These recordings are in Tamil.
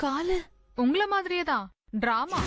காலு உங்கள மாதிரியே தான் டிராமா.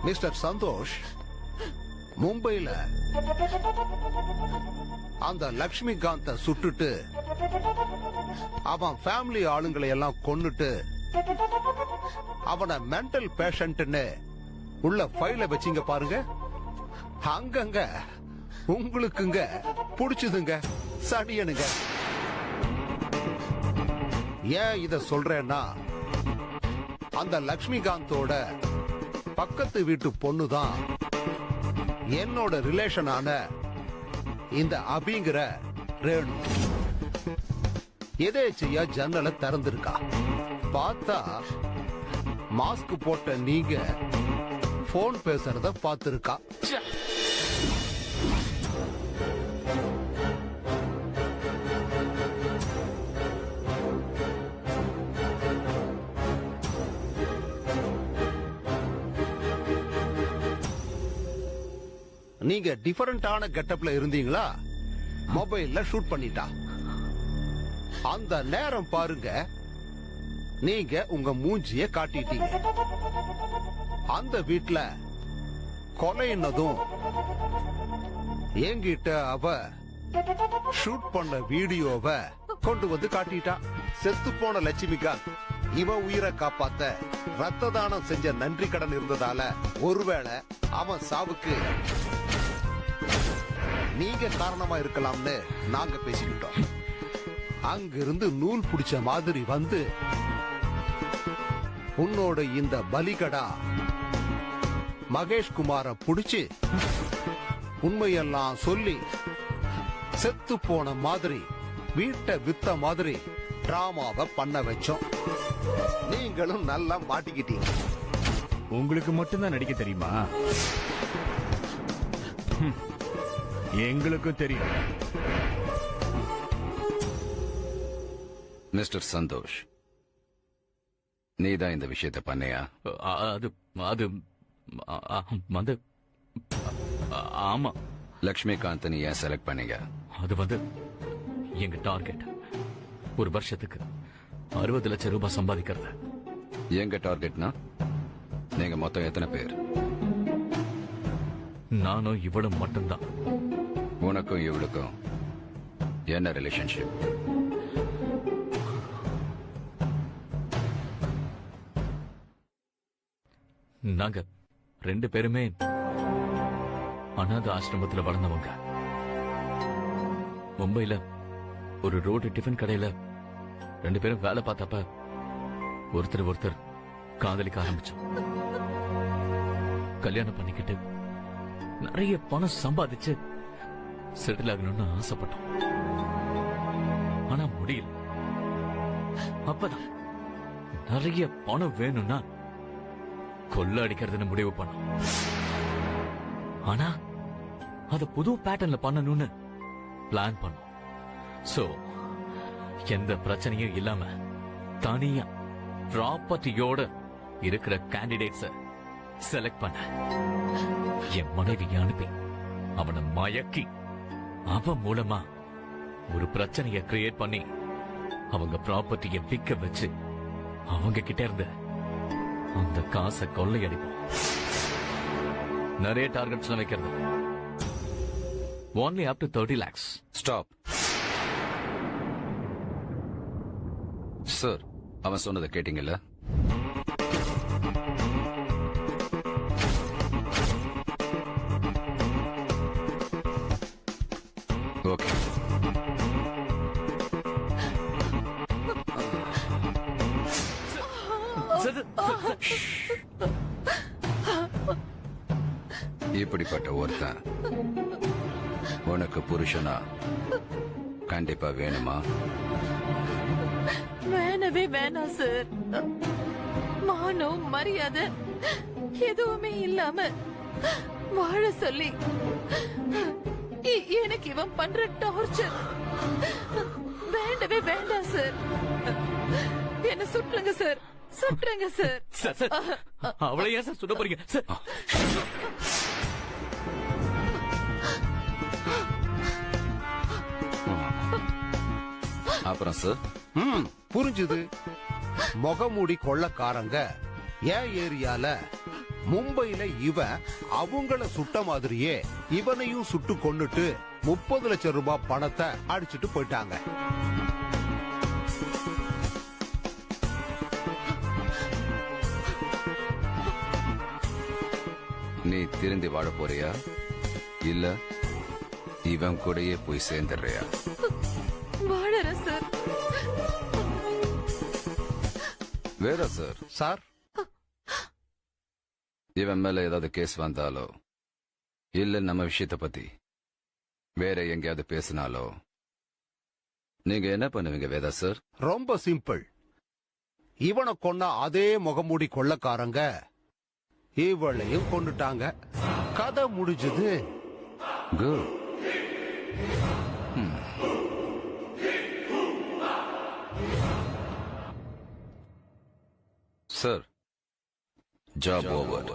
மிஸ்டர் சந்தோஷ், மும்பைல அந்த லக்ஷ்மிகாந்த சுட்டுட்டு அவன் ஃபேமிலி ஆளுங்களை எல்லாம் கொன்னுட்டு அவனை மென்டல் பேஷண்ட்னு உள்ள ஃபைல வச்சிங்க பாருங்க. அங்கங்க உங்களுக்குங்க புடிச்சதுங்க சனியனுங்க. ஏன் இத சொல்றேன்னா, அந்த லக்ஷ்மிகாந்தோட பக்கத்து வீட்டு பொண்ணுதான் என்னோட ரிலேஷனான இந்த அபிங்கிற ரேணு. எதேச்சையா ஜன்னலை திறந்திருக்கா. பார்த்தா மாஸ்க் போட்ட நீங்க போன் பேசுறத பார்த்திருக்கா. நீங்க டிஃபரண்டான கெட்டப்ல இருந்தீங்களா, மொபைல்ல ஷூட் பண்ணிட்டா. அந்த நேரம் பாருங்க, நீங்க உங்க மூஞ்சிய காட்டிட்டீங்க. அந்த வீட்ல கொலைன்னதும் என்கிட்ட அவ ஷூட் பண்ண வீடியோவை கொண்டு வந்து காட்டிட்டா. செத்து போன லட்சுமிகாந்த் இவன் உயிரை காப்பாத்த ரத்த தானம் செஞ்ச நன்றி கடன் இருந்ததால ஒருவேளை அவன் சாவுக்கு நீங்க காரணமா இருக்கலாம்னு நாங்க பேசிக்கிட்டோம். அங்கிருந்து நூல் பிடிச்ச மாதிரி வந்து உன்னோட இந்த பலிகடா மகேஷ் குமார புடிச்சு உண்மையெல்லாம் சொல்லி செத்து போன மாதிரி வீட்டை வித்த மாதிரி டிராமாவை பண்ண வச்சோம். நீங்களும் நல்லா மாட்டிக்கிட்டீங்க. உங்களுக்கு மட்டும்தான் நடிக்க தெரியுமா? எங்களுக்கும் தெரியும். மிஸ்டர் சந்தோஷ், நீதான் இந்த விஷயத்தை பண்ணையா? அது அது வந்து ஆமா. லக்ஷ்மிகாந்த் நீ ஏன் செலக்ட் பண்ணீங்க? அது வந்து எங்க டார்கெட் ஒரு வருஷத்துக்கு 60 லட்சம் ரூபாய் சம்பாதிக்கிறது. எங்க டார்கெட்னா நீங்க மொத்தம் எத்தனை பேர்? நானும் இவளும் மட்டும்தான். உனக்கும் இவளுக்கும் என்ன ரிலேஷன்ஷிப்? நாங்க 2 பேருமே அநாத ஆசிரமத்தில் வளர்ந்தவங்க. மும்பைல ஒரு ரோடு டிஃபன் கடையில 2 பேரும் வேலை பார்த்தப்ப ஒருத்தர் காதலிக்க ஆரம்பிச்சோம். கல்யாணம் பண்ணிக்கிட்டு நிறைய பணம் சம்பாதிச்சு செட்டில் ஆகணும்னு ஆசைப்பட்டோம். ஆனா முடியல. அப்பதான் நிறைய பணம் வேணும்னா கொள்ள அடிக்கிறதுன்னு முடிவு பண்ணோம். ஆனா அத புது பேட்டர்ன்ல பண்ணணும்னு பிளான் பண்ணோம். சோ எந்த பிரச்சனையும் இல்லாம தனியா ப்ராப்பர்ட்டியோட இருக்கிற கேண்டிடேட்ஸ செலக்ட் பண்ண என் மனைவி அனுப்பி அவனை மயக்கி அவன் மூலமா ஒரு பிரச்சனையை கிரியேட் பண்ணி அவங்க ப்ராப்பர்ட்டியை விற்க வச்சு அவங்க கிட்ட இருந்து அந்த காசை கொள்ளையடிப்போம். நிறைய டார்கெட்ஸ் வைக்கிறது. only up to 30 lakhs. Stop sir. அவன் சொன்னதை கேட்டீங்கல்ல? ஓகே. இப்படிப்பட்ட ஒருத்தன் உனக்கு புருஷனா கண்டிப்பா வேணுமா? வேணவே வேணாம் சார். மானம் மரியாதை எதுவுமே இல்லாம வாழ சொல்லி எனக்கு இவன் பண்ற டார்ச்சர் வேண்டவே வேண்டாம் சார். என்ன சுட்டுருங்க சார், சுட்டுருங்க சார். சார், சார், அவளை ஏன் சார் சுட போறீங்க சார்? அப்புறம் சார், புரிஞ்சுது. முகமூடி கொள்ளக்காரங்க என் ஏரியால மும்பையில இவன் அவங்கள சுட்ட மாதிரியே இவனையும் சுட்டு கொன்னுட்டு 30 லட்சம் ரூபாய் பணத்தை அடிச்சிட்டு போயிட்டாங்க. நீ திருந்தி வாழ போறியா இல்ல இவன் கூடயே போய் சேர்ந்துடுறியா? வாழற சார். வேற சார், சார், இவன் மேல ஏதாவது கேஸ் வந்தாலோ இல்ல நம்ம விஷயத்த பத்தி வேற எங்கேயாவது பேசினாலோ நீங்க என்ன பண்ணுவீங்க வேதா சார்? ரொம்ப சிம்பிள். இவனை கொன்ன அதே முகமூடி கொள்ளக்காரங்க இவளையும் கொண்டுட்டாங்க. கதை முடிஞ்சது. குட். Sir, job over.